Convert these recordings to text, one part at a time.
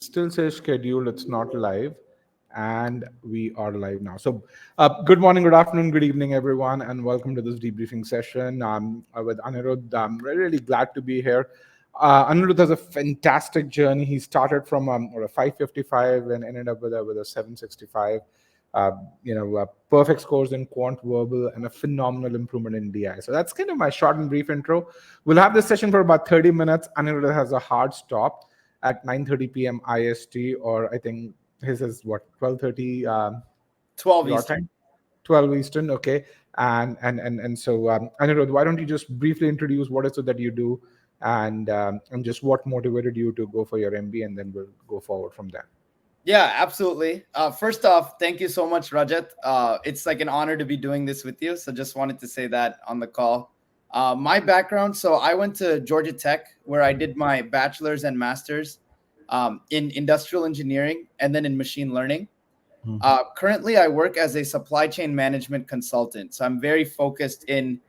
still says scheduled, it's not live. And we are live now. So, good morning, good afternoon, good evening, everyone, and welcome to this debriefing session with Anirudh. I'm really glad to be here. Anirudh has a fantastic journey. He started from a 555 and ended up with a 765. Perfect scores in quant verbal and a phenomenal improvement in DI. So that's kind of my short and brief intro. We'll have this session for about 30 minutes. Anirudh has a hard stop at 9:30 p.m. IST, or I think his is what 12:30 12 your Eastern. time, 12 Eastern. Okay, and so Anirudh, why don't you just briefly introduce what is it that you do, and just what motivated you to go for your MBA, and then we'll go forward from there. Yeah, absolutely. First off, thank you so much, Rajat. It's like an honor to be doing this with you. So just wanted to say that on the call. My background, so I went to Georgia Tech, where I did my bachelor's and master's in industrial engineering and then in machine learning. Currently, I work as a supply chain management consultant. So I'm very focused in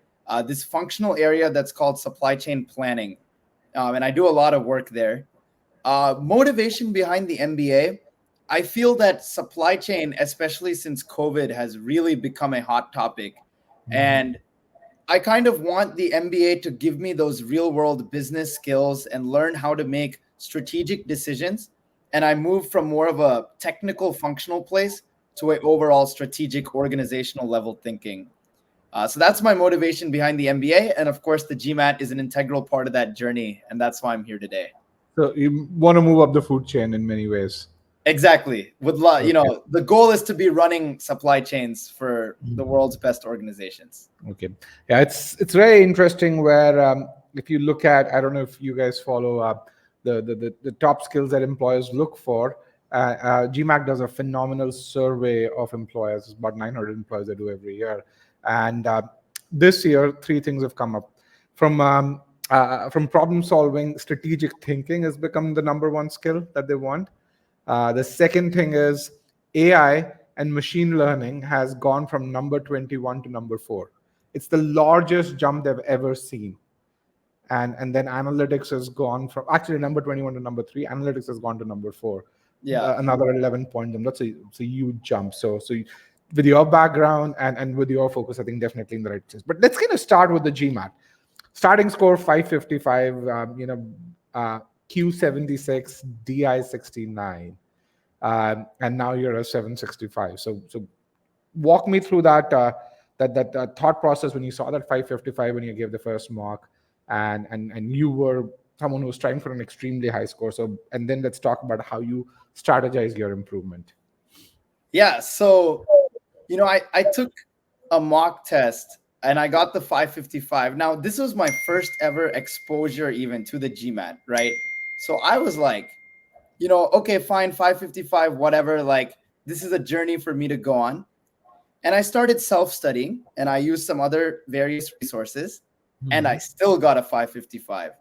this functional area that's called supply chain planning. And I do a lot of work there. Motivation behind the MBA. I feel that supply chain, especially since COVID, has really become a hot topic. And I kind of want the MBA to give me those real world business skills and learn how to make strategic decisions. And I move from more of a technical functional place to an overall strategic organizational level thinking. So that's my motivation behind the MBA. And of course, the GMAT is an integral part of that journey. And that's why I'm here today. So you want to move up the food chain in many ways. Exactly. Okay. The goal is to be running supply chains for the world's best organizations. Okay. Yeah, it's very interesting where if you look at, I don't know if you guys follow up the top skills that employers look for. GMAT does a phenomenal survey of employers. It's about 900 employers they do every year. And this year, three things have come up. From problem solving, strategic thinking has become the number one skill that they want. The second thing is AI and machine learning has gone from number 21 to number 4. It's the largest jump they've ever seen. And then analytics has gone from actually number 21 to number 3. Analytics has gone to number 4. Yeah. Another 11 point jump. That's a huge jump. So with your background and with your focus, I think definitely in the right place. But let's kind of start with the GMAT. Starting score 555, Q76, DI 69, and now you're a 765. So walk me through that thought process when you saw that 555 when you gave the first mock, and you were someone who was trying for an extremely high score. So and then let's talk about how you strategize your improvement. Yeah. So I took a mock test and I got the 555. Now, this was my first ever exposure even to the GMAT, right? So I was like, okay, fine, 555, whatever. Like, this is a journey for me to go on. And I started self-studying and I used some other various resources and I still got a 555.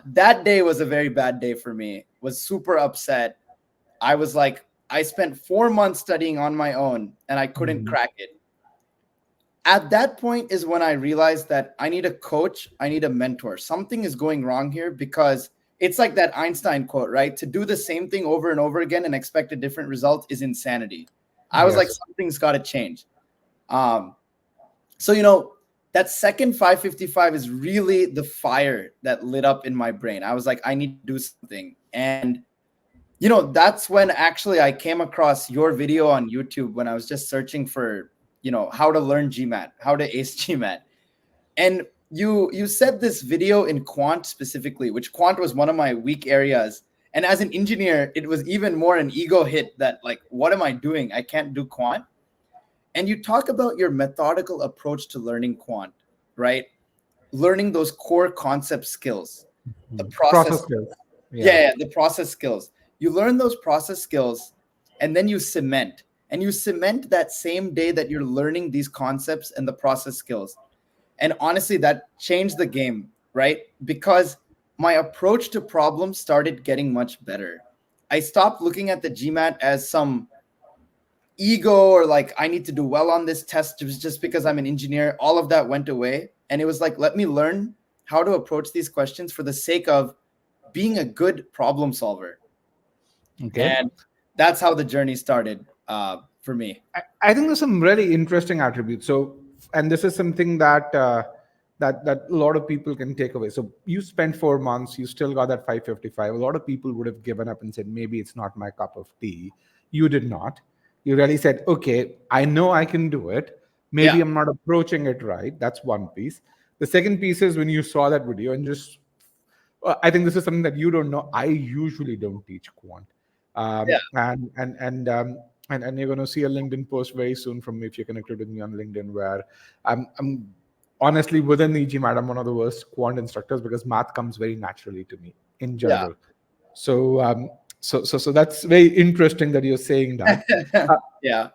That day was a very bad day for me. Was super upset. I was like, I spent 4 months studying on my own and I couldn't crack it. At that point is when I realized that I need a coach, I need a mentor. Something is going wrong here because it's like that Einstein quote, right? To do the same thing over and over again and expect a different result is insanity. I was like, something's got to change. So that second 555 is really the fire that lit up in my brain. I was like, I need to do something. And that's when actually I came across your video on YouTube when I was just searching for how to learn GMAT, how to ace GMAT. And you said this video in quant specifically, which quant was one of my weak areas. And as an engineer, it was even more an ego hit that like, what am I doing? I can't do quant. And you talk about your methodical approach to learning quant, right? Learning those core concept skills, the process skills. Yeah, the process skills. You learn those process skills and then you cement. And you cement that same day that you're learning these concepts and the process skills. And honestly, that changed the game, right? Because my approach to problems started getting much better. I stopped looking at the GMAT as some ego or like, I need to do well on this test just because I'm an engineer. All of that went away. And it was like, let me learn how to approach these questions for the sake of being a good problem solver. Okay. And that's how the journey started for me. I think there's some really interesting attributes. So, and this is something that that a lot of people can take away. So, you spent 4 months, you still got that 555. A lot of people would have given up and said, maybe it's not my cup of tea. You did not. You really said, okay, I know I can do it. Maybe Yeah. I'm not approaching it right. That's one piece. The second piece is when you saw that video and just I think this is something that you don't know. I usually don't teach quant, Yeah. and you're going to see a LinkedIn post very soon from me if you're connected with me on LinkedIn, where I'm honestly within e-GMAT, I'm one of the worst quant instructors because math comes very naturally to me in Yeah. general. So that's very interesting that you're saying that. Uh, Yeah.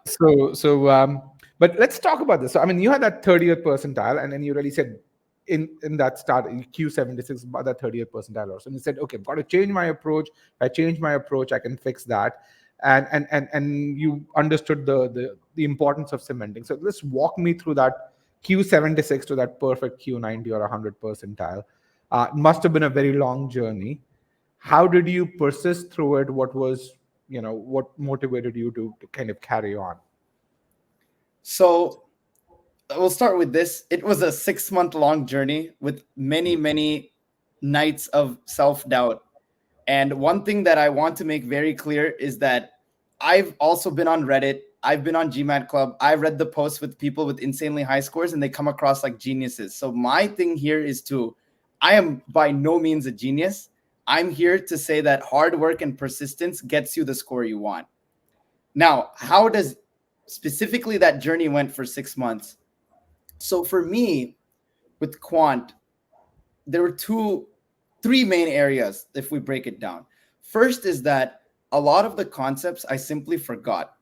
but let's talk about this. So, I mean, you had that 30th percentile, and then you really said in that start in Q76 about that 30th percentile also. And you said, okay, I've got to change my approach. If I change my approach, I can fix that. And you understood the importance of cementing. So let's walk me through that Q76 to that perfect Q90 or 100 percentile. It must have been a very long journey. How did you persist through it? What was, what motivated you to kind of carry on? So we'll start with this. It was a 6-month long journey with many, many nights of self doubt. And one thing that I want to make very clear is that I've also been on Reddit. I've been on GMAT Club. I read the posts with people with insanely high scores and they come across like geniuses. So my thing here is I am by no means a genius. I'm here to say that hard work and persistence gets you the score you want. Now, how does specifically that journey went for 6 months? So for me, with quant, there were three main areas if we break it down. First is that a lot of the concepts I simply forgot.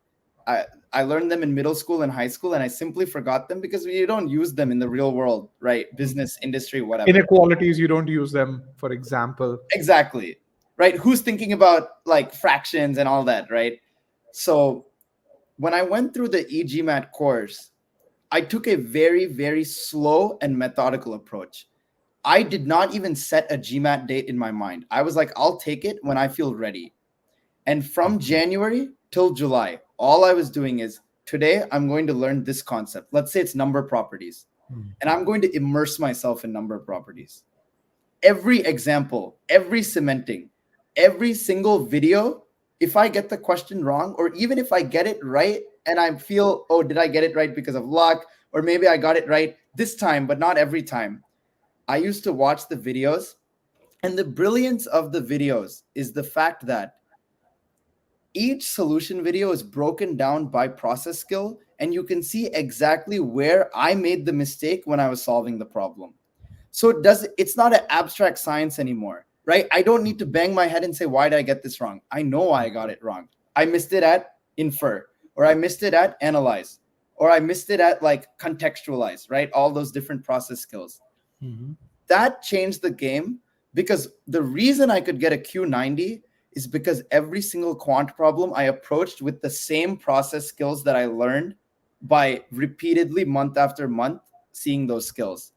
I learned them in middle school and high school, and I simply forgot them because you don't use them in the real world, right? Business, industry, whatever. Inequalities, you don't use them, for example. Exactly. Right? Who's thinking about like fractions and all that, right? So when I went through the e-GMAT course, I took a very, very slow and methodical approach. I did not even set a GMAT date in my mind. I was like, I'll take it when I feel ready. And from January till July, all I was doing is today I'm going to learn this concept. Let's say it's number properties. And I'm going to immerse myself in number properties. Every example, every cementing, every single video, if I get the question wrong, or even if I get it right and I feel, oh, did I get it right because of luck? Or maybe I got it right this time, but not every time. I used to watch the videos, and the brilliance of the videos is the fact that each solution video is broken down by process skill, and you can see exactly where I made the mistake when I was solving the problem. So it's not an abstract science anymore, right? I don't need to bang my head and say, why did I get this wrong? I know why I got it wrong. I missed it at infer, or I missed it at analyze, or I missed it at like contextualize, right? All those different process skills. That changed the game because the reason I could get a Q90 is because every single quant problem I approached with the same process skills that I learned by repeatedly month after month seeing those skills.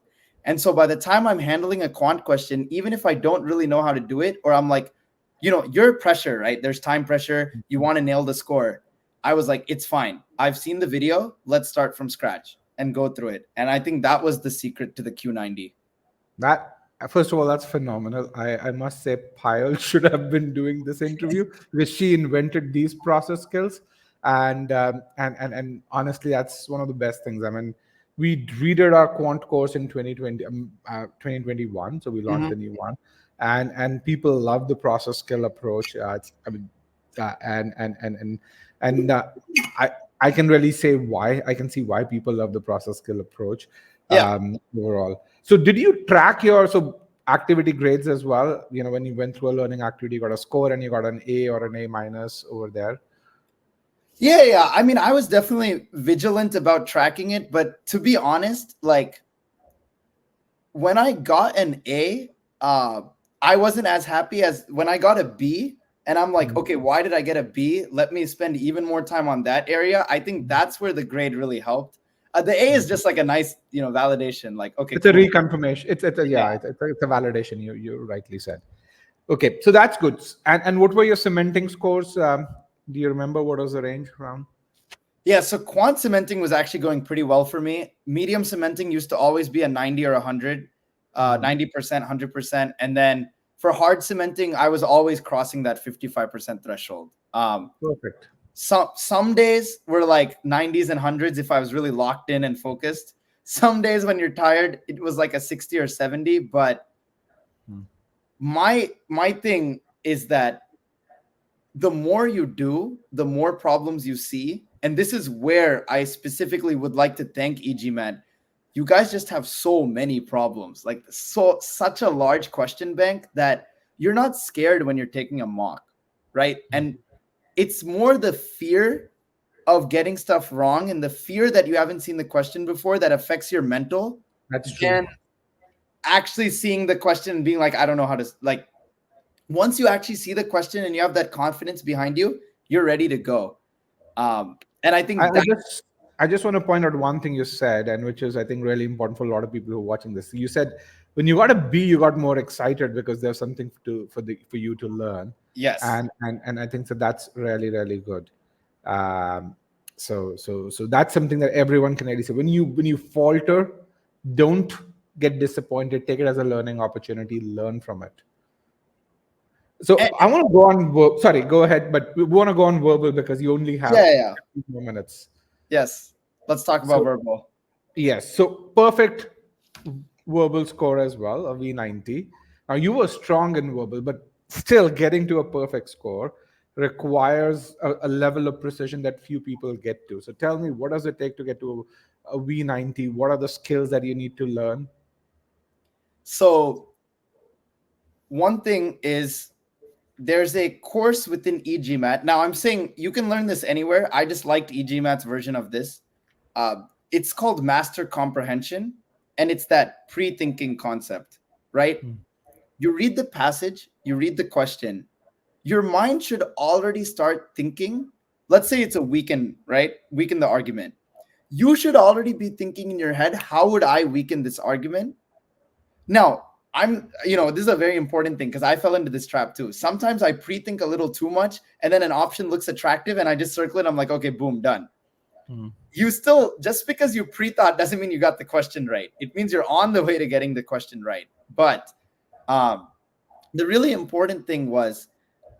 And so by the time I'm handling a quant question, even if I don't really know how to do it, or I'm like, you're pressure, right? There's time pressure. You want to nail the score. I was like, it's fine. I've seen the video. Let's start from scratch and go through it. And I think that was the secret to the Q90. That first of all, that's phenomenal. I must say, Payal should have been doing this interview because she invented these process skills, and honestly, that's one of the best things. I mean, we redid our quant course in 2021, so we launched a new one, and people love the process skill approach. I mean, and I can really say why. I can see why people love the process skill approach. Yeah. Overall. So did you track your activity grades as well? When you went through a learning activity, you got a score and you got an A or an A minus over there. Yeah. I mean, I was definitely vigilant about tracking it, but to be honest, like when I got an A, I wasn't as happy as when I got a B. And I'm like, okay, why did I get a B? Let me spend even more time on that area. I think that's where the grade really helped. The A is just like a nice, validation. Like, okay, It's a cool. reconfirmation. It's a validation. You rightly said. Okay, so that's good. And what were your cementing scores? Do you remember what was the range around? Yeah, so quant cementing was actually going pretty well for me. Medium cementing used to always be a 90 or 100, 90%, 100%. And then for hard cementing, I was always crossing that 55% threshold. Perfect. Some days were like 90s and 100s if I was really locked in and focused. Some days when you're tired, it was like a 60 or 70. But my thing is that the more you do, the more problems you see. And this is where I specifically would like to thank e-GMAT. You guys just have so many problems, like such a large question bank that you're not scared when you're taking a mock, right? And it's more the fear of getting stuff wrong and the fear that you haven't seen the question before that affects your mental. That's true. And actually seeing the question and being like, I don't know how to, like, once you actually see the question and you have that confidence behind you, you're ready to go. And I think I just want to point out one thing you said, and which is I think really important for a lot of people who are watching this. You said when you got a B, you got more excited because there's something for you to learn. yes, And I think that that's really good. So that's something that everyone can really say. When you falter, don't get disappointed. Take it as a learning opportunity. Learn from it. So I want to go on. Sorry, go ahead. But we want to go on verbal because you only have yeah. 2 more minutes. Yes, let's talk about verbal. Yes. So perfect verbal score as well, a V90. Now you were strong in verbal, but still getting to a perfect score requires a level of precision that few people get to. So tell me, what does it take to get to a V90? What are the skills that you need to learn? So one thing is there's a course within e-GMAT. Now I'm saying you can learn this anywhere. I just liked e-GMAT's version of this. It's called Master Comprehension, and it's that pre-thinking concept, right? You read the passage, you read the question, your mind should already start thinking. Let's say it's a weaken, right? Weaken the argument. You should already be thinking in your head, how would I weaken this argument? Now, this is a very important thing because I fell into this trap too. Sometimes I pre-think a little too much and then an option looks attractive and I just circle it. I'm like, okay, boom, done. You still, just because you pre-thought doesn't mean you got the question right. It means you're on the way to getting the question right. But the really important thing was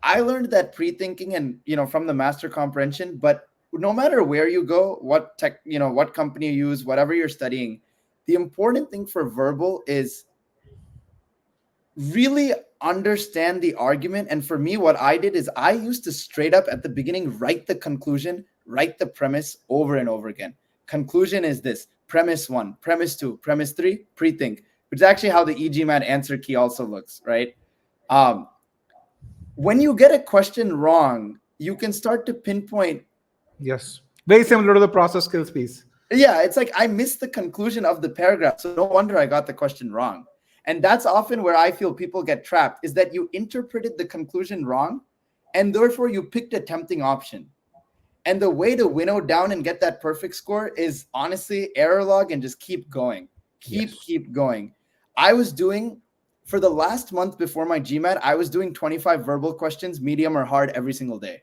I learned that pre-thinking and, from the master comprehension, but no matter where you go, what tech, what company you use, whatever you're studying, the important thing for verbal is really understand the argument. And for me, what I did is I used to straight up at the beginning, write the conclusion, write the premise over and over again. Conclusion is this, premise 1, premise 2, premise 3, pre-think, which is actually how the e-GMAT answer key also looks, right? When you get a question wrong, you can start to pinpoint. Yes. Very similar to the process skills piece. Yeah, it's like I missed the conclusion of the paragraph. So no wonder I got the question wrong. And that's often where I feel people get trapped, is that you interpreted the conclusion wrong, and therefore you picked a tempting option. And the way to winnow down and get that perfect score is honestly error log and just keep going. Keep going. I was doing, for the last month before my GMAT, I was doing 25 verbal questions, medium or hard, every single day.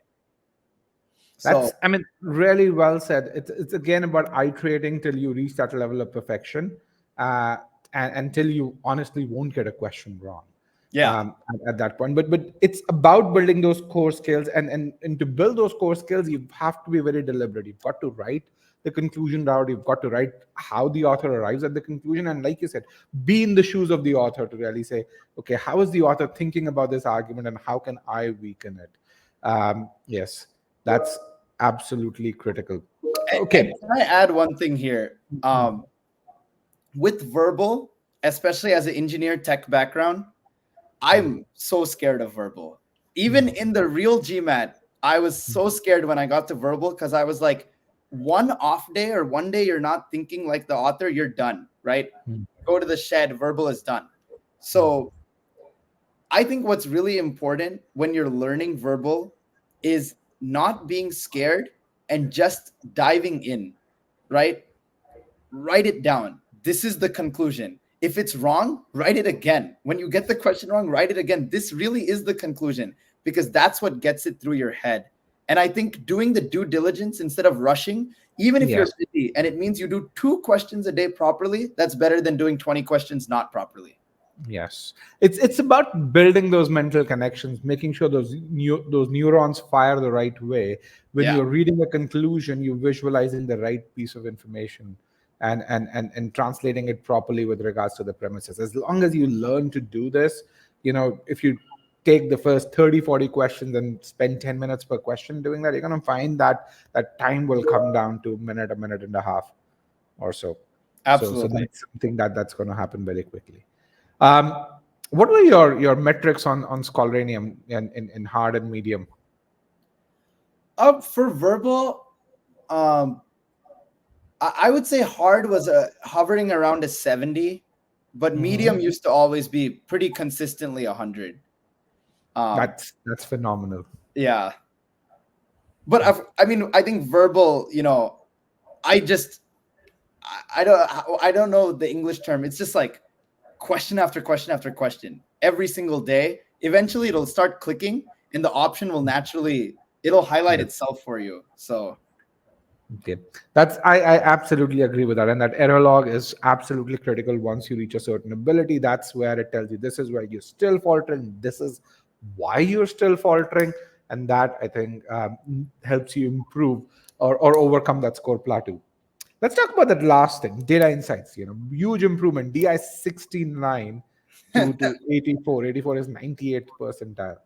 That's, really well said. It's again about iterating till you reach that level of perfection, and until you honestly won't get a question wrong. Yeah. At that point, but it's about building those core skills, and to build those core skills, you have to be very deliberate. You've got to write the conclusion out. You've got to write how the author arrives at the conclusion, and like you said, be in the shoes of the author to really say, okay, how is the author thinking about this argument, and how can I weaken it? Yes, that's absolutely critical. Okay. And can I add one thing here? With verbal, especially as an engineer tech background, I'm so scared of verbal. Even in the real GMAT, I was so scared when I got to verbal because I was like, one off day or one day you're not thinking like the author, you're done, right? Go to the shed, verbal is done. So I think what's really important when you're learning verbal is not being scared and just diving in, right? Write it down. This is the conclusion. If it's wrong, write it again. When you get the question wrong, write it again. This really is the conclusion, because that's what gets it through your head. And I think doing the due diligence instead of rushing, even if you're Yes. busy and it means you do 2 questions a day properly, that's better than doing 20 questions not properly. Yes, it's about building those mental connections, making sure those neurons fire the right way. When Yeah, you're reading a conclusion, you're visualizing the right piece of information and translating it properly with regards to the premises. As long as you learn to do this, if you take the first 30, 40 questions and spend 10 minutes per question doing that, you're going to find that time will come down to a minute and a half or so. So absolutely. that's something that's going to happen very quickly. Um, what were your metrics on Scholaranium in hard and medium? For verbal, um, I would say hard was hovering around a 70, but Mhm. medium used to always be pretty consistently 100. Um, That's phenomenal. yeah, but I mean, I think verbal, I just I don't know the English term. It's just like question after question after question every single day. Eventually, it'll start clicking, and the option will it'll highlight Yeah. itself for you. So Okay, I absolutely agree with that, and that error log is absolutely critical. Once you reach a certain ability, that's where it tells you this is where you're still faltering. This is why you're still faltering, and that I think helps you improve or overcome that score plateau. Let's talk about that last thing, data insights. Huge improvement. DI 69 to 84. 84 is 98th percentile.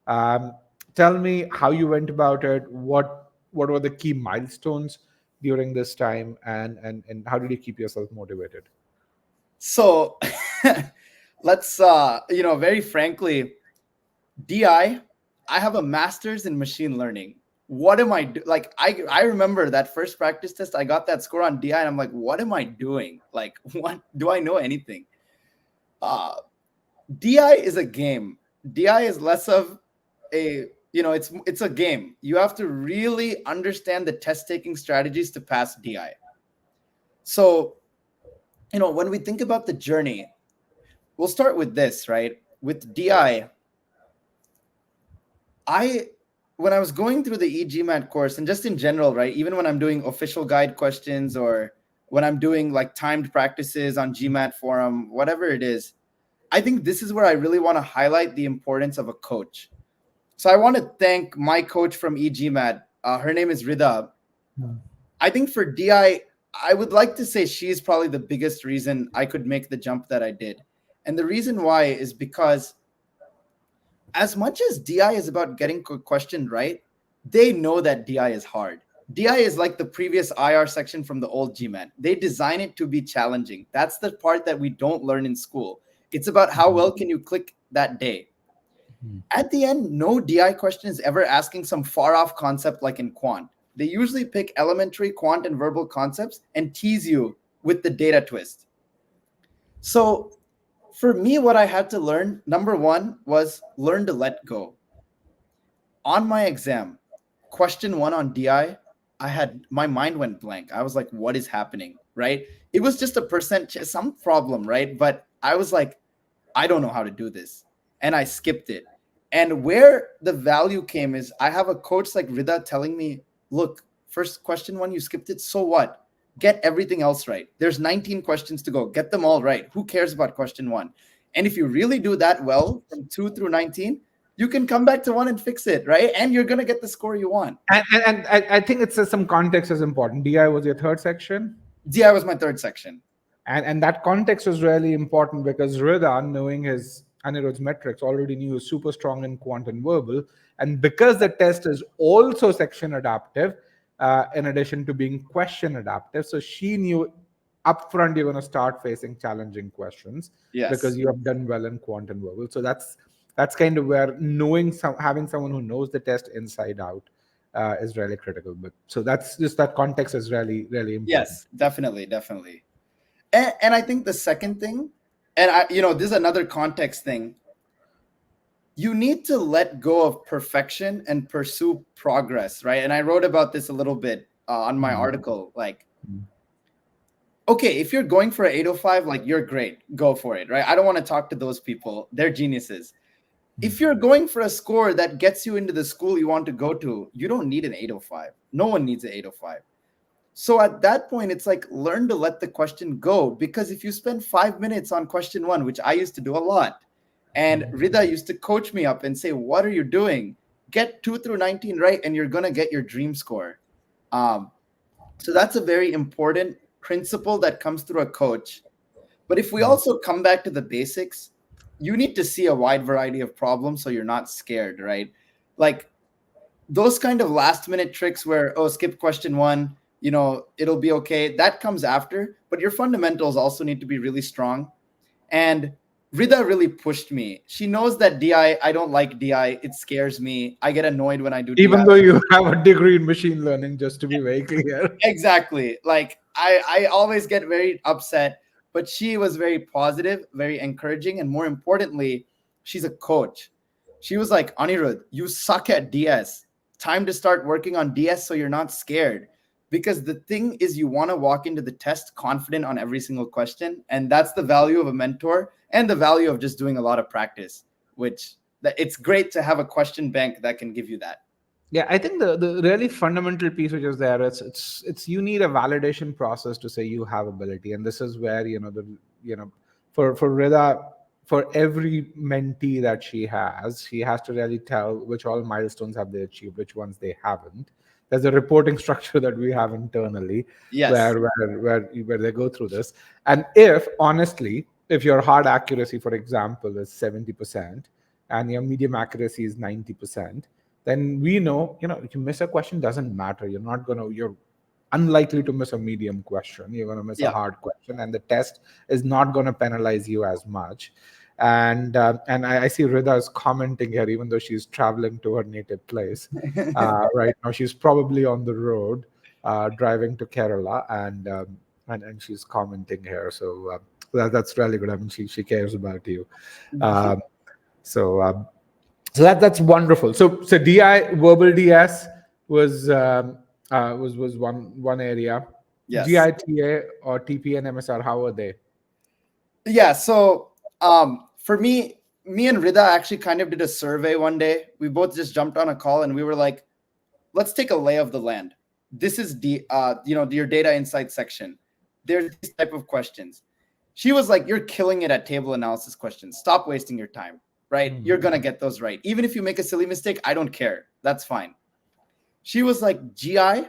Um, Tell me how you went about it. What were the key milestones during this time, and how did you keep yourself motivated? so let's very frankly, I have a master's in machine learning. What am I like? I remember that first practice test. I got that score on DI, and I'm like, what am I doing? Like, what do I know anything? Uh, DI is a game. DI is less of a it's a game. You have to really understand the test taking strategies to pass DI. So when we think about the journey, we'll start with this, right? With DI, I when I was going through the e-GMAT course and just in general, right? Even when I'm doing official guide questions or when I'm doing like timed practices on GMAT forum, whatever it is, I think this is where I really want to highlight the importance of a coach. So I want to thank my coach from e-GMAT. Her name is Rida. I think for I would like to say she's probably the biggest reason I could make the jump that I did. And the reason why is because as much as DI is about getting a question right, they know that DI is hard. DI is like the previous IR section from the old GMAT. They design it to be challenging. That's the part that we don't learn in school. It's about how well can you click that day. At the end, no DI question is ever asking some far off concept like in quant. They usually pick elementary quant and verbal concepts and tease you with the data twist. So for me, what I had to learn, number one, was learn to let go. On my exam, question one on DI, my mind went blank. I was like, what is happening? Right? It was just a some problem, right? But I was like, I don't know how to do this. And I skipped it. And where the value came is I have a coach like Rida telling me, look, first question one, you skipped it. So what? Get everything else right. There's 19 questions to go. Get them all right. Who cares about question one? And if you really do that well from 2 through 19, you can come back to one and fix it, right? And you're going to get the score you want. And I think it's some context is important. DI was your third section. DI was my third section. And that context was really important because Rida, knowing his Anirudh's metrics, already knew he was super strong in quant and verbal. And because the test is also section adaptive, in addition to being question adaptive, so she knew upfront you're going to start facing challenging questions because Yes. you have done well in quant and verbal. So that's kind of where knowing having someone who knows the test inside out is really critical. But so that's just that context is really important. Yes, definitely, definitely. And I think the second thing, and this is another context thing. You need to let go of perfection and pursue progress, right? And I wrote about this a little bit on my article. Like, okay, if you're going for an 805, like you're great, go for it, right? I don't want to talk to those people. They're geniuses. If you're going for a score that gets you into the school you want to go to, you don't need an 805. No one needs an 805. So at that point, it's like learn to let the question go, because if you spend 5 minutes on question one, which I used to do a lot, and Rida used to coach me up and say, what are you doing? Get 2 through 19 right, and you're going to get your dream score. So that's a very important principle that comes through a coach. But if we also come back to the basics, you need to see a wide variety of problems so you're not scared, right? Like those kind of last minute tricks where, oh, skip question one, it'll be okay. That comes after, but your fundamentals also need to be really strong. And Rida really pushed me. She knows that I don't like DI. It scares me. I get annoyed when I do DI. Even though you have a degree in machine learning, just to be very clear. Exactly. Like I always get very upset, but she was very positive, very encouraging. And more importantly, she's a coach. She was like, Anirudh, you suck at DS. Time to start working on DS so you're not scared. Because the thing is, you want to walk into the test confident on every single question. And that's the value of a mentor and the value of just doing a lot of practice, which it's great to have a question bank that can give you that. Yeah, I think the really fundamental piece which is there, it's you need a validation process to say you have ability, and this is where for Rida, for every mentee that she has to really tell which all milestones have they achieved, which ones they haven't. There's a reporting structure that we have internally, Yes. where they go through this, and if your hard accuracy, for example, is 70% and your medium accuracy is 90%. Then we know, if you miss a question, doesn't matter. You're unlikely to miss a medium question. You're going to miss a hard question, and the test is not going to penalize you as much. And I see Rida is commenting here, even though she's traveling to her native place. Right now, she's probably on the road, driving to Kerala, and she's commenting here. So that's really good. I mean, she cares about you. So that's wonderful. So DI verbal DS was one area. Yes. GITA or TP and MSR, how are they? Yeah. So for me and Rida actually kind of did a survey one day. We both just jumped on a call and we were like, let's take a lay of the land. This is your data insight section. There's these type of questions. She was like, you're killing it at table analysis questions. Stop wasting your time. Right? You're going to get those right. Even if you make a silly mistake, I don't care. That's fine. She was like, GI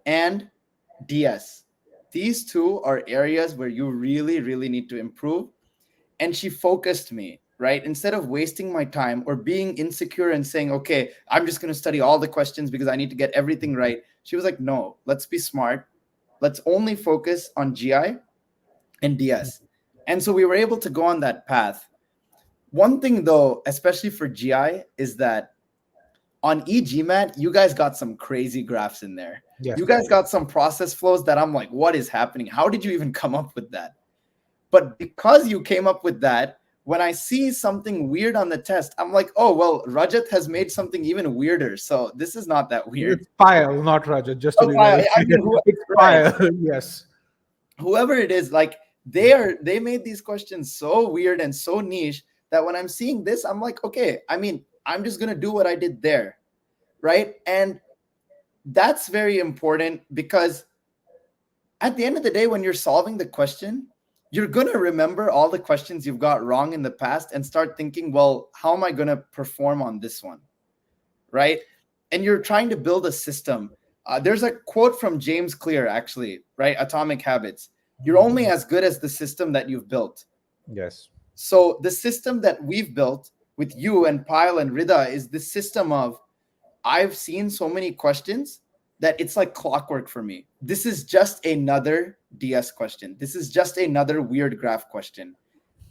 and DS. These two are areas where you really, really need to improve. And she focused me, right? Instead of wasting my time or being insecure and saying, okay, I'm just going to study all the questions because I need to get everything right. She was like, no, let's be smart. Let's only focus on GI and DS. And so we were able to go on that path. One thing, though, especially for GI, is that on e-GMAT, you guys got some crazy graphs in there. Yes. You guys got some process flows that I'm like, what is happening? How did you even come up with that? But because you came up with that, when I see something weird on the test, I'm like, oh, well, Rajat has made something even weirder. So this is not that weird. It's Payal, not Rajat, just to be very clear. It's Payal, yes. Whoever it is, like they made these questions so weird and so niche that when I'm seeing this, I'm like, okay, I mean, I'm just going to do what I did there, right? And that's very important because at the end of the day, when you're solving the question, you're going to remember all the questions you've got wrong in the past and start thinking, well, how am I going to perform on this one, right? And you're trying to build a system. There's a quote from James Clear, actually, right? Atomic Habits. You're only as good as the system that you've built. Yes. So the system that we've built with you and Payal and Rida is the system of, I've seen so many questions that it's like clockwork for me. This is just another DS question. This is just another weird graph question.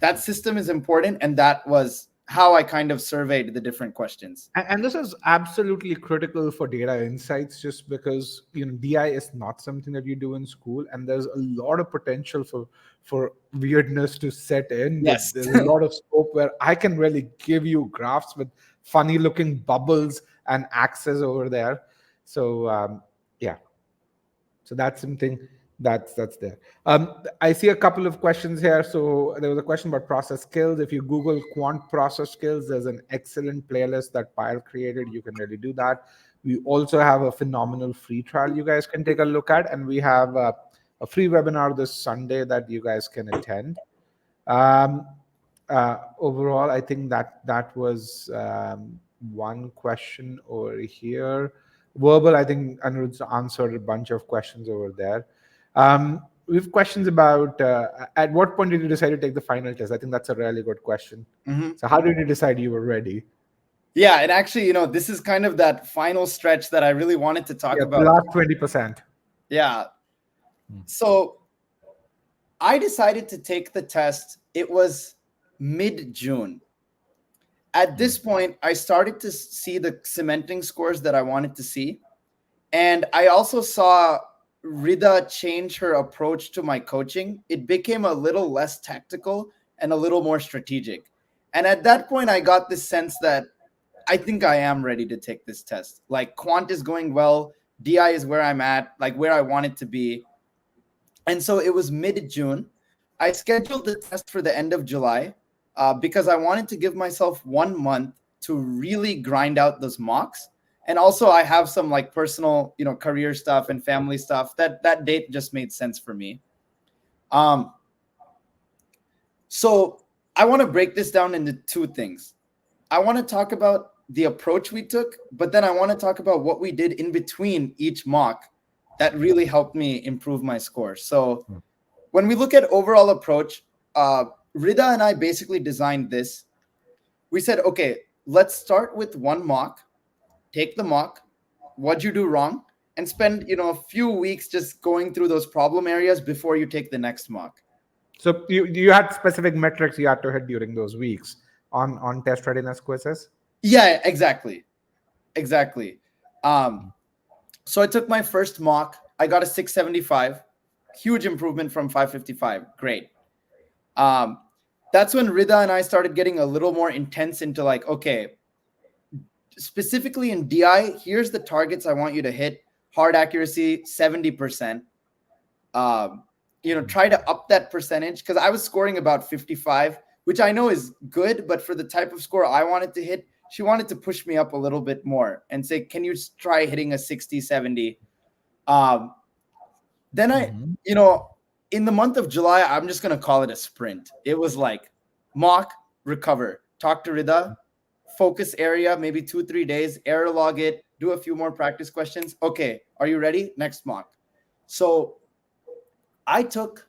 That system is important. And that was how I kind of surveyed the different questions. And this is absolutely critical for data insights, just because DI is not something that you do in school, and there's a lot of potential for weirdness to set in. Yes. There's a lot of scope where I can really give you graphs with funny looking bubbles and axes over there. So yeah, so that's something That's there. I see a couple of questions here. So there was a question about process skills. If you Google quant process skills, there's an excellent playlist that Pyle created. You can really do that. We also have a phenomenal free trial you guys can take a look at, and we have a free webinar this Sunday that you guys can attend. Um, Overall, I think that was one question over here. Verbal, I think Anirudh's answered a bunch of questions over there. We have questions about at what point did you decide to take the final test? I think that's a really good question. So how did you decide you were ready? Yeah, and actually, this is kind of that final stretch that I really wanted to talk about. The last 20%. Yeah. So I decided to take the test. It was mid-June. At this point, I started to see the cementing scores that I wanted to see. And I also saw Rida change her approach to my coaching. It became a little less tactical and a little more strategic. And at that point, I got this sense that I think I am ready to take this test. Like, quant is going well. DI is where I'm at, like where I want it to be. And so it was mid-June. I scheduled the test for the end of July because I wanted to give myself 1 month to really grind out those mocks. And also I have some like personal, career stuff and family stuff that date just made sense for me. So I want to break this down into two things. I want to talk about the approach we took, but then I want to talk about what we did in between each mock that really helped me improve my score. So when we look at overall approach, Rida and I basically designed this. We said, okay, let's start with one mock, take the mock, what'd you do wrong, and spend, a few weeks just going through those problem areas before you take the next mock. So you had specific metrics you had to hit during those weeks on test readiness quizzes? Yeah, exactly. So I took my first mock. I got a 675. Huge improvement from 555. Great. That's when Rida and I started getting a little more intense into like, okay, specifically in DI, here's the targets I want you to hit. Hard accuracy, 70%. Try to up that percentage because I was scoring about 55, which I know is good, but for the type of score I wanted to hit, she wanted to push me up a little bit more and say, can you try hitting a 60, 70? Then I, in the month of July, I'm just going to call it a sprint. It was like mock, recover, talk to Rida, focus area, maybe 2-3 days, error log it, do a few more practice questions. Okay, are you ready? Next mock. So I took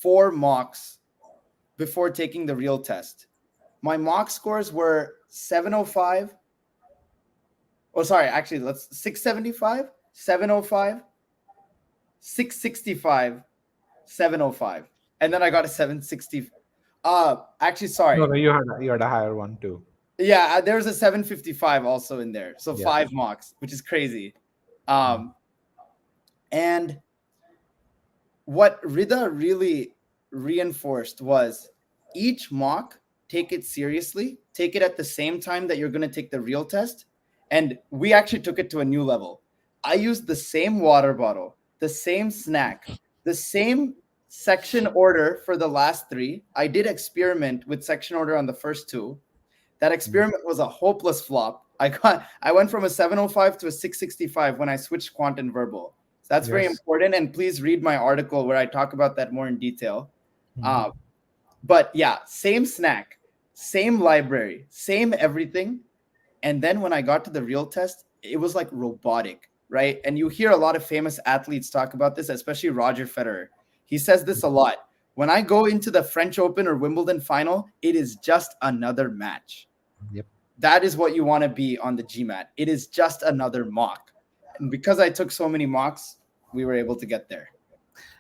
4 mocks before taking the real test. My mock scores were 705. Oh, sorry, actually, 675, 705, 665, 705. And then I got a 760. Actually, sorry. No, you had a higher one too. Yeah, there was a 755 also in there. So 5 mocks, which is crazy. And what Rida really reinforced was each mock, take it seriously, take it at the same time that you're going to take the real test. And we actually took it to a new level. I used the same water bottle, the same snack, the same section order for the last 3. I did experiment with section order on the first 2. That experiment was a hopeless flop. I went from a 705 to a 665 when I switched quant and verbal. So that's very important. And please read my article where I talk about that more in detail. But yeah, same snack, same library, same everything. And then when I got to the real test, it was like robotic, right? And you hear a lot of famous athletes talk about this, especially Roger Federer. He says this a lot. When I go into the French Open or Wimbledon final, it is just another match. Yep. That is what you want to be on the GMAT. It is just another mock. And because I took so many mocks, we were able to get there.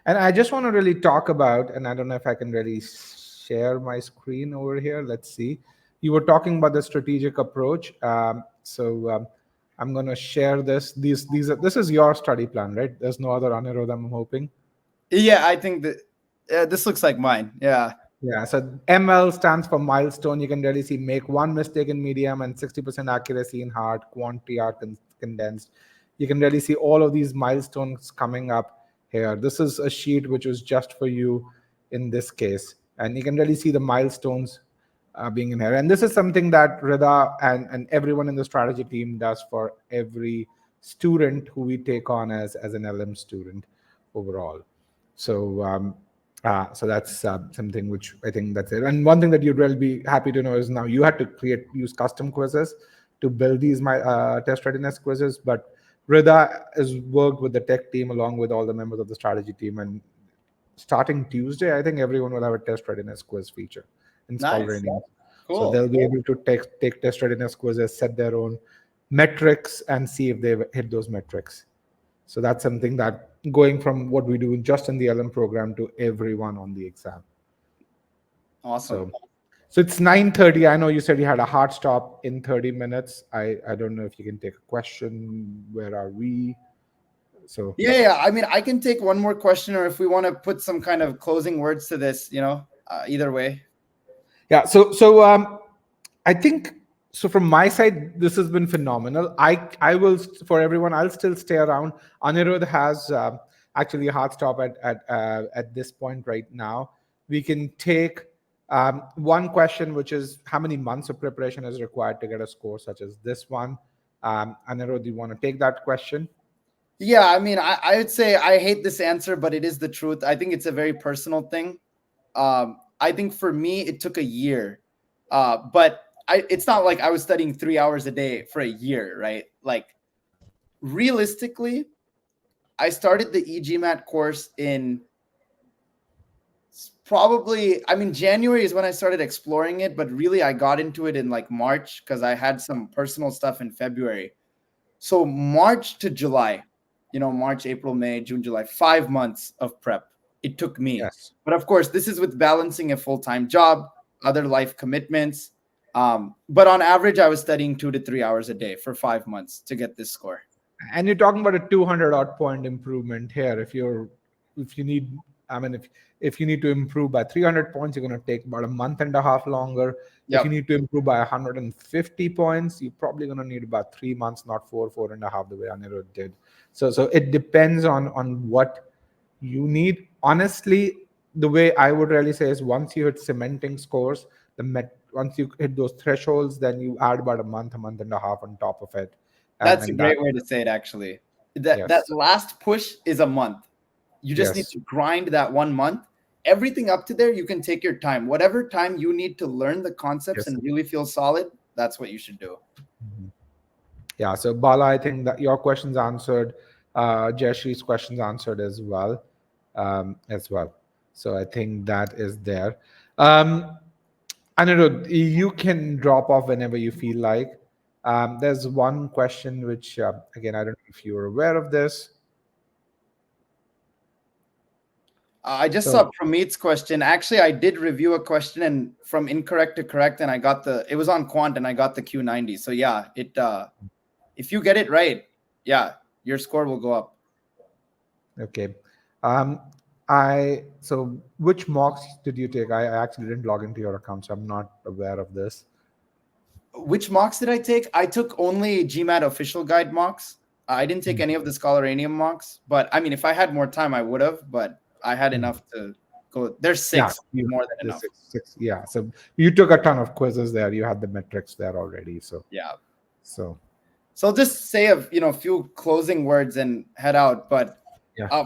And I just want to really talk about, and I don't know if I can really share my screen over here. Let's see. You were talking about the strategic approach. So I'm going to share this. This is your study plan, right? There's no other Anirudh, I'm hoping. Yeah, I think that this looks like mine. Yeah. Yeah. So ML stands for milestone. You can really see make 1 mistake in medium and 60% accuracy in hard, quantity are condensed. You can really see all of these milestones coming up. here. This is a sheet which was just for you in this case, and you can really see the milestones being in here. And this is something that Rida and everyone in the strategy team does for every student who we take on as an LM student overall. So so that's something which I think that's it. And one thing that you'd really be happy to know is now you had to use custom quizzes to build these test readiness quizzes, but Rida has worked with the tech team along with all the members of the strategy team, and starting Tuesday, I think everyone will have a test readiness quiz feature in Nice. Scholaranium. Cool. So they'll be able to take test readiness quizzes, set their own metrics, and see if they've hit those metrics. So that's something that going from what we do just in the LM program to everyone on the exam. Awesome. So it's 9:30. I know you said you had a hard stop in 30 minutes. I don't know if you can take a question. Where are we? So yeah. I mean, I can take one more question, or if we want to put some kind of closing words to this, either way. Yeah. So I think so. From my side, this has been phenomenal. I will, for everyone, I'll still stay around. Anirudh has actually a hard stop at this point right now. We can take one question, which is how many months of preparation is required to get a score such as this one. Anirudh, do you want to take that question? Yeah, I mean, I would say I hate this answer, but it is the truth. I think it's a very personal thing. I think for me, it took a year, but it's not like I was studying 3 hours a day for a year, right? Like, realistically, I started the e-GMAT course in January is when I started exploring it, but really I got into it in like March because I had some personal stuff in February. So March to July, March, April, May, June, July, 5 months of prep. It took me. Yes. But of course, this is with balancing a full-time job, other life commitments. But on average, I was studying 2 to 3 hours a day for 5 months to get this score. And you're talking about a 200 odd point improvement here. If you need to improve by 300 points, you're going to take about a month and a half longer. Yep. If you need to improve by 150 points, you're probably going to need about 3 months, not 4.5, the way Anirudh did. So it depends on what you need. Honestly, the way I would really say is once you hit cementing scores, once you hit those thresholds, then you add about a month and a half on top of it. That's a great way to say it, actually. That last push is a month. You just need to grind that 1 month. Everything up to there, you can take your time. Whatever time you need to learn the concepts and really feel solid, that's what you should do. Mm-hmm. Yeah. So Bala, I think that your question's answered. Jayashree's question's answered as well. So I think that is there. Anirudh, you can drop off whenever you feel like. There's one question which, again, I don't know if you're aware of this. I just saw Prameet's question. Actually, I did review a question and from incorrect to correct, and it was on quant and I got the Q90. So yeah, if you get it right, yeah, your score will go up. Okay. So which mocks did you take? I actually didn't log into your account, so I'm not aware of this. Which mocks did I take? I took only GMAT official guide mocks. I didn't take any of the Scholaranium mocks, but I mean, if I had more time, I would have, but I had enough to go. There's 6, more than enough. Six. Yeah. So you took a ton of quizzes there. You had the metrics there already. So yeah. So I'll just say a few closing words and head out. But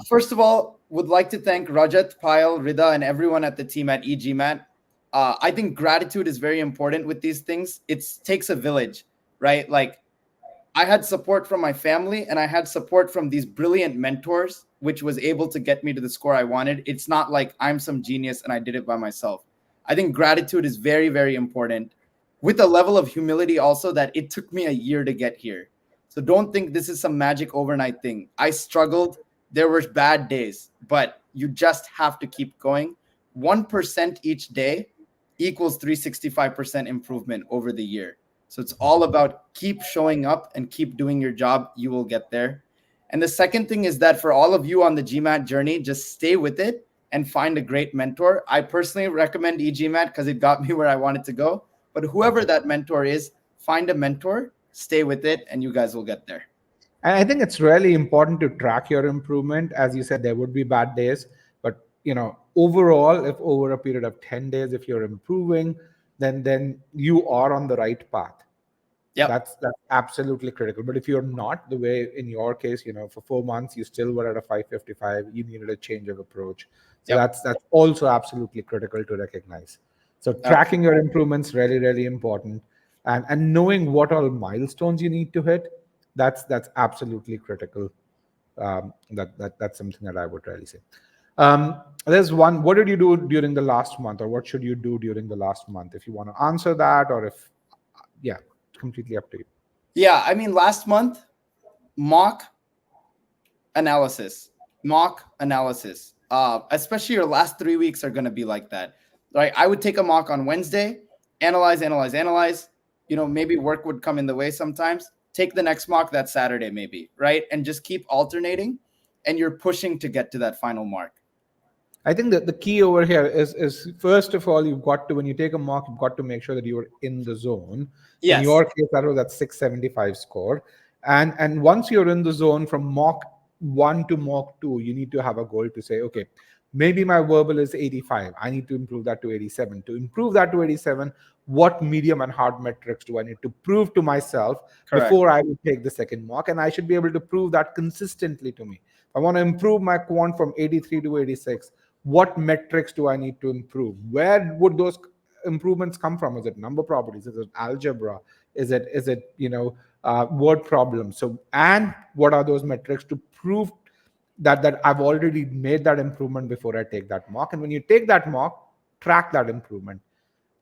first of all, would like to thank Rajat, Payal, Rida, and everyone at the team at e-GMAT. I think gratitude is very important with these things. It takes a village, right? Like, I had support from my family and I had support from these brilliant mentors, which was able to get me to the score I wanted. It's not like I'm some genius and I did it by myself. I think gratitude is very, very important, with a level of humility also that it took me a year to get here. So don't think this is some magic overnight thing. I struggled. There were bad days, but you just have to keep going. 1% each day equals 365% improvement over the year. So it's all about keep showing up and keep doing your job. You will get there. And the second thing is that for all of you on the GMAT journey, just stay with it and find a great mentor. I personally recommend e-GMAT because it got me where I wanted to go. But whoever that mentor is, find a mentor, stay with it, and you guys will get there. And I think it's really important to track your improvement. As you said, there would be bad days, but overall, if over a period of 10 days, if you're improving, then you are on the right path. Yep. That's absolutely critical. But if you're not, the way in your case, for 4 months you still were at a 555, you needed a change of approach. So Yep. that's also absolutely critical to recognize. So Absolutely. tracking your improvements really, really important, and knowing what all milestones you need to hit, that's absolutely critical. That's something that I would really say. There's one. What did you do during the last month, or what should you do during the last month? If you want to answer that, or if yeah, completely up to you. Yeah, I mean, last month, mock analysis, mock analysis. Especially your last 3 weeks are going to be like that. Right? I would take a mock on Wednesday, analyze, analyze, analyze. Maybe work would come in the way sometimes. Take the next mock that Saturday, maybe, right? And just keep alternating, and you're pushing to get to that final mark. I think that the key over here is first of all, you've got to, when you take a mock, you've got to make sure that you're in the zone. In Yes, your case, that was that 675 score. And once you're in the zone from mock 1 to mock 2, you need to have a goal to say, okay, maybe my verbal is 85. I need to improve that to 87. To improve that to 87, what medium and hard metrics do I need to prove to myself correct. before I will take the second mock? And I should be able to prove that consistently to me. If I want to improve my quant from 83 to 86, what metrics do I need to improve? Where would those improvements come from? Is it number properties? Is it algebra? Is it word problems? So, and what are those metrics to prove that I've already made that improvement before I take that mock? And when you take that mock, track that improvement.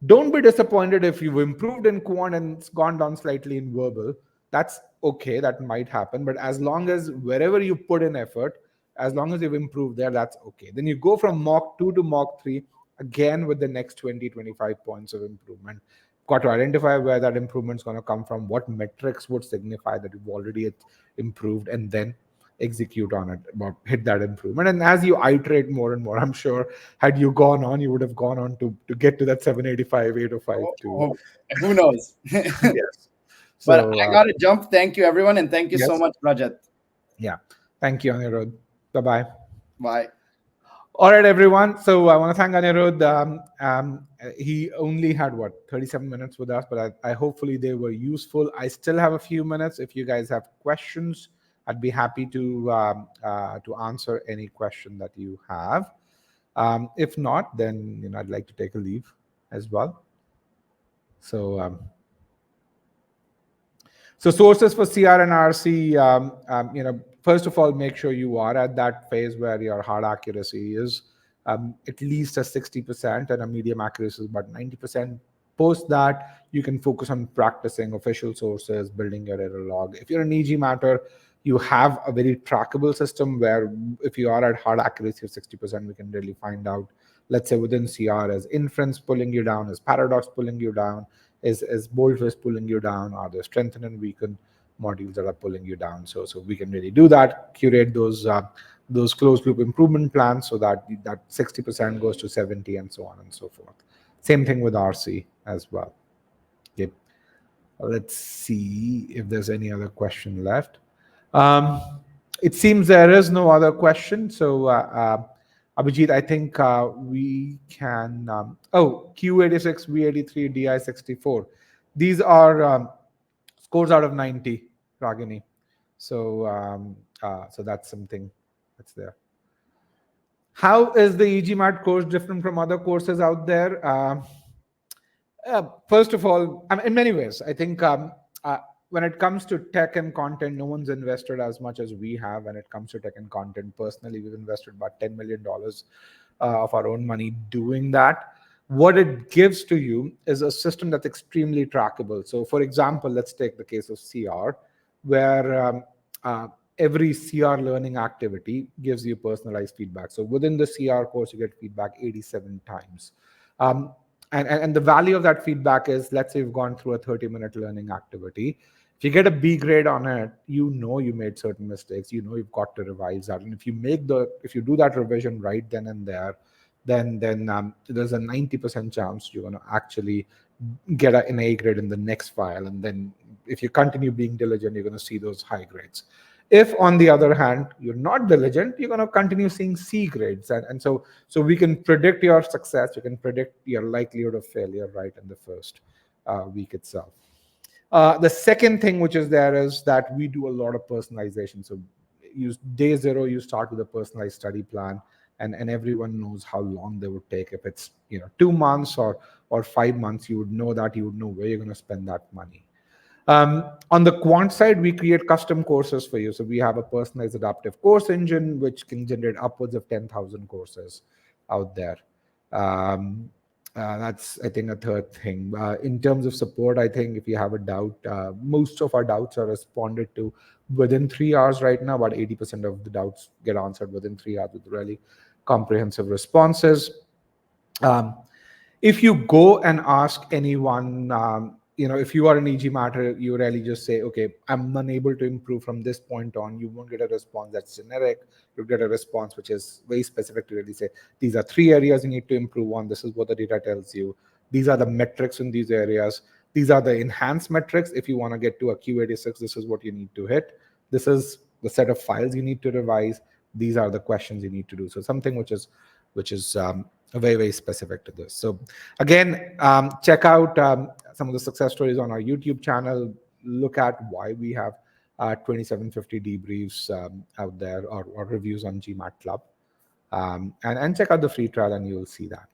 Don't be disappointed if you've improved in quant and it's gone down slightly in verbal. That's okay, that might happen. But as long as wherever you put in effort, as long as you've improved there, that's okay. Then you go from mock 2 to mock 3, again with the next 20, 25 points of improvement. Got to identify where that improvement is going to come from, what metrics would signify that you've already improved, and then execute on it, about hit that improvement. And as you iterate more and more, I'm sure had you gone on, you would have gone on to get to that 785, 805 too. Oh, who knows? Yes. But So I got to jump. Thank you, everyone. And thank you so yes, much, Rajat. yeah. Thank you, Anirudh. Bye bye. Bye. All right, everyone. So I want to thank Anirudh. He only had 37 minutes with us, but I hopefully they were useful. I still have a few minutes. If you guys have questions, I'd be happy to answer any question that you have. If not, then I'd like to take a leave as well. So so sources for CR and RC, first of all, make sure you are at that phase where your hard accuracy is at least a 60% and a medium accuracy is about 90%. Post that, you can focus on practicing official sources, building your error log. If you're an e-GMATer, you have a very trackable system where if you are at hard accuracy of 60%, we can really find out, let's say within CR, is inference pulling you down, is paradox pulling you down, is boldface pulling you down, are there strengthen and weaken modules that are pulling you down? So we can really do that, curate those closed loop improvement plans so that 60% goes to 70 and so on and so forth. Same thing with RC as well. Okay. Let's see if there's any other question left. It seems there is no other question. So Abhijit, I think we can. Q86, V83, DI64. These are scores out of 90, Ragini. So that's something that's there. How is the e-GMAT course different from other courses out there? First of all, in many ways, I think when it comes to tech and content, no one's invested as much as we have. When it comes to tech and content, personally, we've invested about $10 million of our own money doing that. What it gives to you is a system that's extremely trackable. So, for example, let's take the case of CR, where every CR learning activity gives you personalized feedback. So within the CR course, you get feedback 87 times. And the value of that feedback is, let's say you've gone through a 30-minute learning activity. If you get a B grade on it, you made certain mistakes. You've got to revise that. And if you do that revision right then and there, then there's a 90% chance you're going to actually get an A grade in the next file, and then if you continue being diligent, you're going to see those high grades. If on the other hand you're not diligent, you're going to continue seeing C grades, and so we can predict your success, we can predict your likelihood of failure right in the first week itself. The second thing which is there is that we do a lot of personalization. So day zero, you start with a personalized study plan, and everyone knows how long they would take. If it's 2 months or 5 months, you would know where you're going to spend that money. On the quant side, we create custom courses for you. So we have a personalized adaptive course engine, which can generate upwards of 10,000 courses out there. That's, I think, a third thing. In terms of support, I think if you have a doubt, most of our doubts are responded to within 3 hours right now. About 80% of the doubts get answered within 3 hours with really comprehensive responses. If you go and ask anyone, if you are an e-GMAT, you really just say, okay, I'm unable to improve from this point on. You won't get a response that's generic. You'll get a response which is very specific to really say, these are 3 areas you need to improve on. This is what the data tells you. These are the metrics in these areas. These are the enhanced metrics. If you want to get to a Q86, this is what you need to hit. This is the set of files you need to revise. These are the questions you need to do. So something which is very, very specific to this. So again, check out some of the success stories on our YouTube channel. Look at why we have 2750 debriefs out there, or reviews on GMAT Club, and check out the free trial, and you'll see that.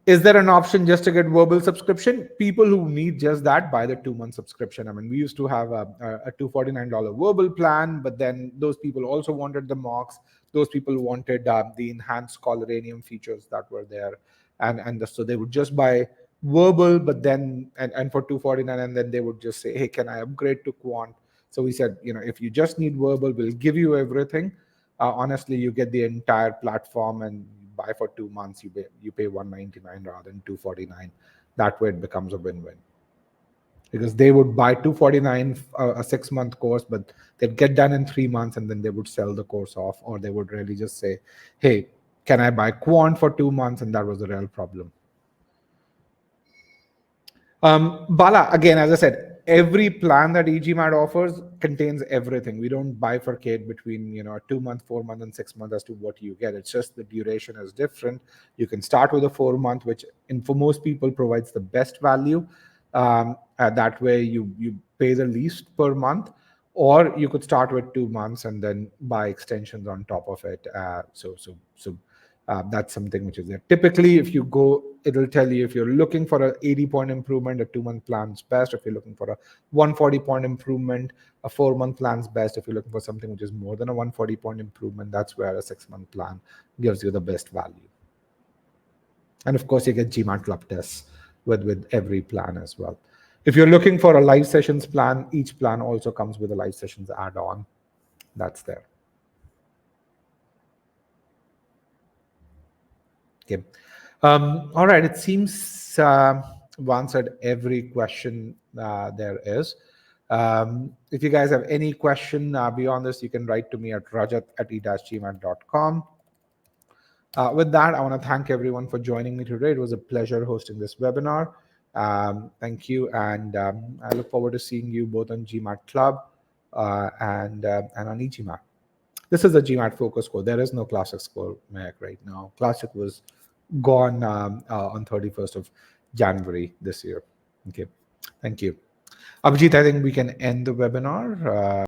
Is there an option just to get verbal subscription? People who need just that buy the 2-month subscription. I mean, we used to have a $249 verbal plan, but then those people also wanted the mocks. Those people wanted the enhanced Scholaranium features that were there, and so they would just buy verbal, but then and for $249, and then they would just say, hey, can I upgrade to quant? So we said, if you just need verbal, we'll give you everything. Honestly, you get the entire platform, and buy for 2 months, you pay $199 rather than $249. That way it becomes a win-win, because they would buy $249 a 6-month course, but they'd get done in 3 months, and then they would sell the course off, or they would really just say, hey, can I buy quant for 2 months? And that was the real problem. Bala, again, as I said, every plan that e-GMAT offers contains everything. We don't bifurcate between 2 month, 4 month, and 6 months as to what you get. It's just the duration is different. You can start with a 4 month, which for most people provides the best value. That way you pay the least per month, or you could start with 2 months and then buy extensions on top of it. That's something which is there. Typically, if you go, it'll tell you if you're looking for a 80-point improvement, a 2-month plan's best. If you're looking for a 140-point improvement, a 4-month plan's best. If you're looking for something which is more than a 140-point improvement, that's where a 6-month plan gives you the best value. And of course, you get GMAT Club tests with every plan as well. If you're looking for a live sessions plan, each plan also comes with a live sessions add-on. That's there. Okay. All right. It seems we've answered every question there is. If you guys have any question beyond this, you can write to me at rajat@e-gmat.com. With that, I want to thank everyone for joining me today. It was a pleasure hosting this webinar. Thank you, and I look forward to seeing you both on GMAT Club and on e-GMAT. This is a GMAT focus score. There is no Classic score right now. Classic was gone on 31st of January this year. Okay, thank you. Abhijit, I think we can end the webinar.